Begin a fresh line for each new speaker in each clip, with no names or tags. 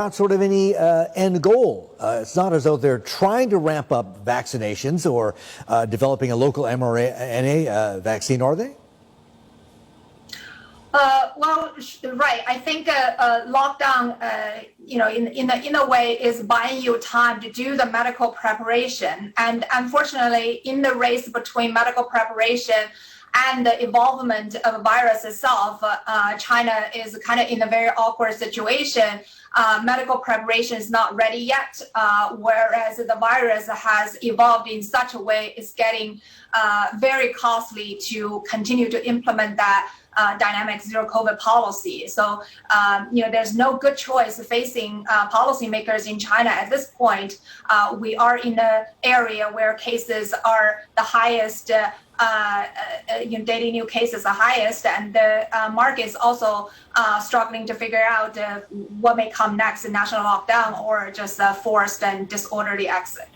Not sort of any end goal. It's not as though they're trying to ramp up vaccinations or developing a local mRNA vaccine, are they?
Well, right. I think lockdown, in a way, is buying you time to do the medical preparation. And unfortunately, in the race between medical preparation and the involvement of the virus itself, China is kind of in a very awkward situation. Medical preparation is not ready yet, whereas the virus has evolved in such a way it's getting very costly to continue to implement that dynamic zero COVID policy. So, there's no good choice facing policymakers in China at this point. We are in an area where cases are the highest, daily new cases are highest, and the market is also struggling to figure out what may come next, a national lockdown or just a forced and disorderly exit.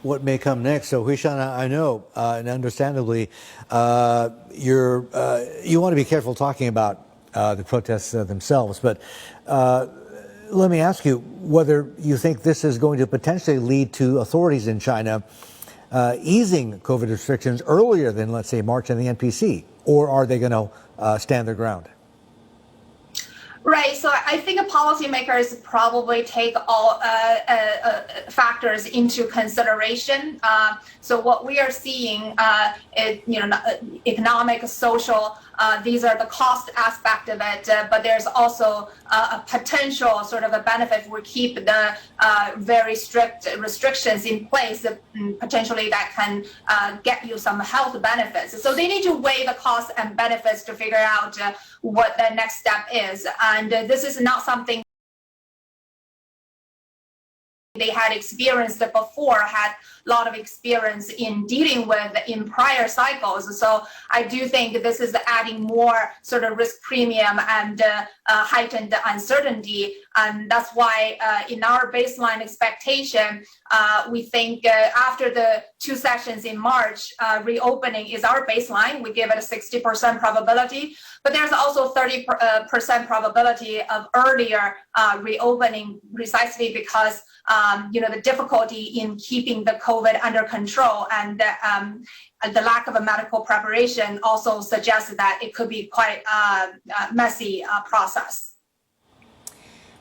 What may come next? So, Huishan, I know, and understandably, you want to be careful talking about the protests themselves, but let me ask you whether you think this is going to potentially lead to authorities in China easing COVID restrictions earlier than, let's say, March and the NPC, or are they going to stand their ground?
Right. So I think policymakers probably take all factors into consideration. So what we are seeing, economic, social, these are the cost aspect of it, but there's also a potential sort of a benefit if we keep the very strict restrictions in place, potentially that can get you some health benefits. So they need to weigh the costs and benefits to figure out what the next step is. And this is not something they had experienced before, had a lot of experience in dealing with in prior cycles. So I do think this is adding more sort of risk premium and heightened uncertainty. And that's why in our baseline expectation, we think after the 2 sessions in March, reopening is our baseline. We give it a 60% probability, but there's also 30% probability of earlier reopening, precisely because the difficulty in keeping the COVID under control and the lack of a medical preparation also suggests that it could be quite a messy process.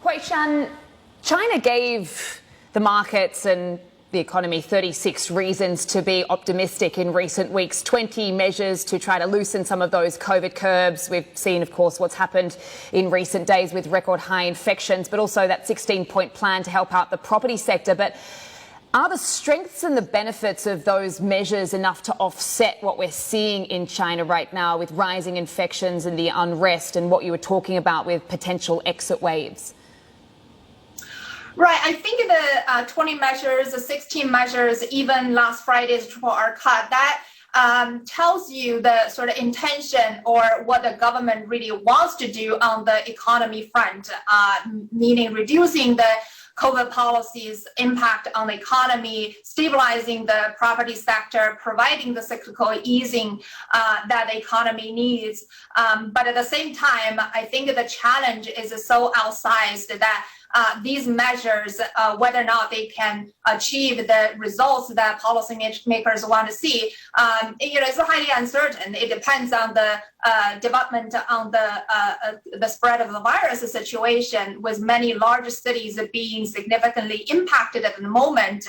Huishan, China gave the markets and the economy 36 reasons to be optimistic in recent weeks, 20 measures to try to loosen some of those COVID curbs. We've seen, of course, what's happened in recent days with record high infections, but also that 16-point plan to help out the property sector. But are the strengths and the benefits of those measures enough to offset what we're seeing in China right now with rising infections and the unrest and what you were talking about with potential exit waves?
Right. I think the 20 measures, the 16 measures, even last Friday's triple R cut, that tells you the sort of intention or what the government really wants to do on the economy front, meaning reducing the COVID policies' impact on the economy, stabilizing the property sector, providing the cyclical easing that the economy needs. But at the same time, I think the challenge is so outsized that these measures, whether or not they can achieve the results that policymakers want to see, it's highly uncertain. It depends on the development on the spread of the virus situation, with many large cities being significantly impacted at the moment.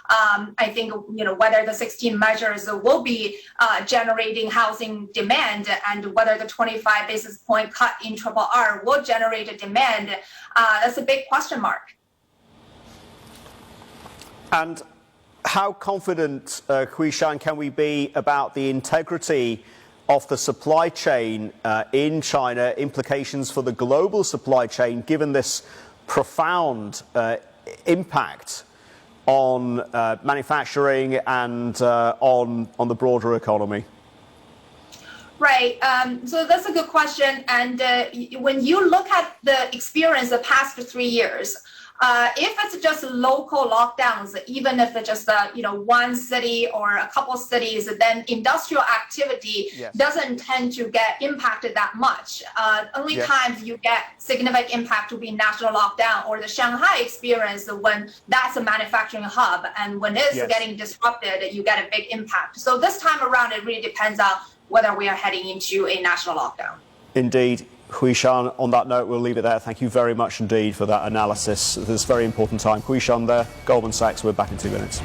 I think, whether the 16 measures will be generating housing demand and whether the 25 basis point cut in triple R will generate a demand, that's a big question mark.
And how confident, Huishan, can we be about the integrity of the supply chain in China, implications for the global supply chain, given this profound impact on manufacturing and on the broader economy?
Right. So that's a good question. And when you look at the experience the past 3 years, if it's just local lockdowns, even if it's just one city or a couple cities, then industrial activity doesn't tend to get impacted that much. Only times you get significant impact to be national lockdown, or the Shanghai experience when that's a manufacturing hub, and when it's getting disrupted, you get a big impact. So this time around, it really depends on whether we are heading into a national lockdown.
Indeed. Hui Shan, on that note, we'll leave it there. Thank you very much indeed for that analysis at this very important time. Hui Shan there, Goldman Sachs. We're back in 2 minutes.